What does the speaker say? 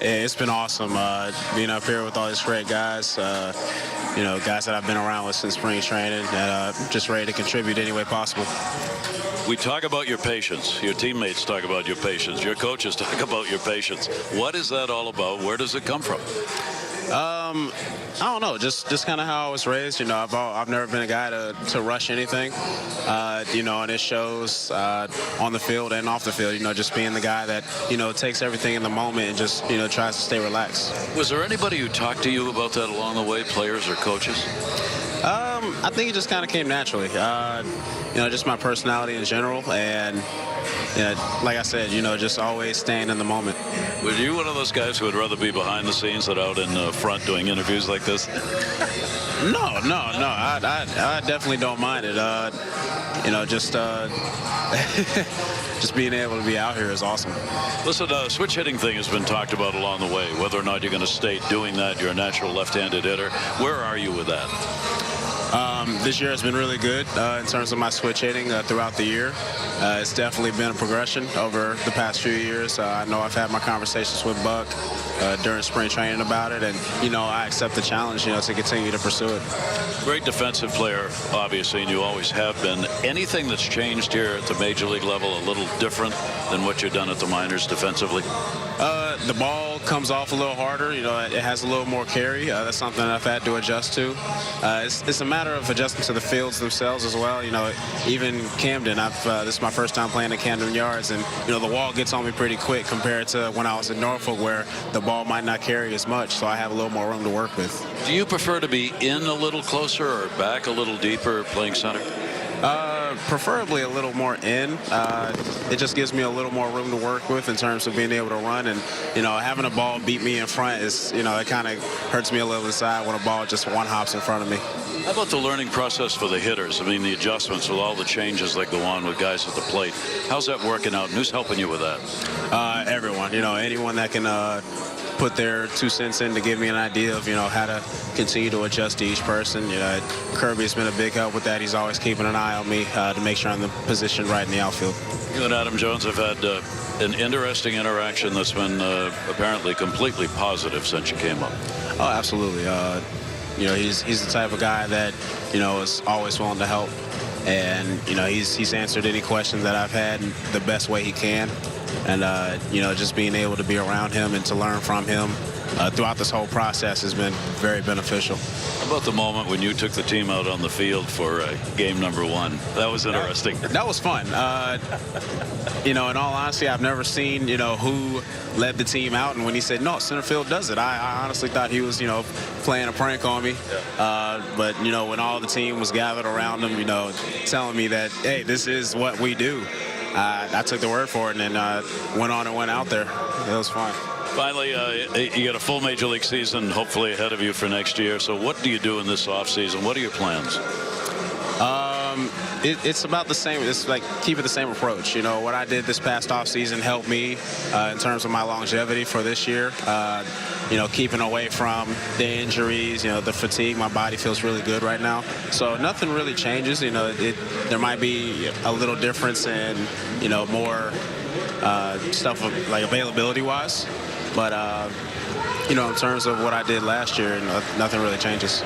Yeah, it's been awesome being up here with all these great guys, guys that I've been around with since spring training, and just ready to contribute any way possible. We talk about your patience. Your teammates talk about your patience. Your coaches talk about your patience. What is that all about? Where does it come from? I don't know, just kind of how I was raised. I've never been a guy to rush anything, and it shows on the field and off the field. Just being the guy that takes everything in the moment and just tries to stay relaxed. Was there anybody who talked to you about that along the way, players or coaches? I think it just kind of came naturally. Just my personality in general, and like I said, just always staying in the moment. Were you one of those guys who would rather be behind the scenes than out in front doing interviews like this? No. I definitely don't mind it. Just being able to be out here is awesome. Listen, switch hitting thing has been talked about along the way. Whether or not you're going to stay doing that, you're a natural left-handed hitter. Where are you with that? This year has been really good in terms of my switch hitting throughout the year. It's definitely been a progression over the past few years. I know I've had my conversations with Buck during spring training about it, and I accept the challenge to continue to pursue it. Great defensive player, obviously, and you always have been. Anything that's changed here at the major league level a little different than what you've done at the minors defensively? The ball comes off a little harder. It has a little more carry. That's something I've had to adjust to. It's a matter of adjusting to the fields themselves as well. Even Camden, this is my first time playing at Camden Yards, and the wall gets on me pretty quick compared to when I was in Norfolk, where the ball might not carry as much, so I have a little more room to work with. Do you prefer to be in a little closer or back a little deeper playing center? Preferably a little more in. It just gives me a little more room to work with in terms of being able to run, and having a ball beat me in front is it kind of hurts me a little inside when a ball just one hops in front of me. How about the learning process for the hitters? I mean, the adjustments with all the changes like the one with guys at the plate. How's that working out, and who's helping you with that? Everyone. Anyone that can put their 2 cents in to give me an idea of how to continue to adjust to each person. Kirby's been a big help with that. He's always keeping an eye on me to make sure I'm the position right in the outfield. You and Adam Jones have had an interesting interaction that's been apparently completely positive since you came up. Oh, absolutely. He's the type of guy that is always willing to help, and he's answered any questions that I've had in the best way he can. And, just being able to be around him and to learn from him throughout this whole process has been very beneficial. How about the moment when you took the team out on the field for game number 1? That was interesting. That was fun. In all honesty, I've never seen, who led the team out. And when he said, no, center field does it, I honestly thought he was, playing a prank on me. But, when all the team was gathered around him, telling me that, hey, this is what we do. I took the word for it and then went on and went out there. It was fun. Finally, you got a full Major League season hopefully ahead of you for next year. So what do you do in this offseason? What are your plans? It's about the same. It's like keeping the same approach. What I did this past offseason helped me in terms of my longevity for this year. Keeping away from the injuries, the fatigue. My body feels really good right now. So nothing really changes. There might be a little difference in, more stuff like availability-wise. But, in terms of what I did last year, nothing really changes.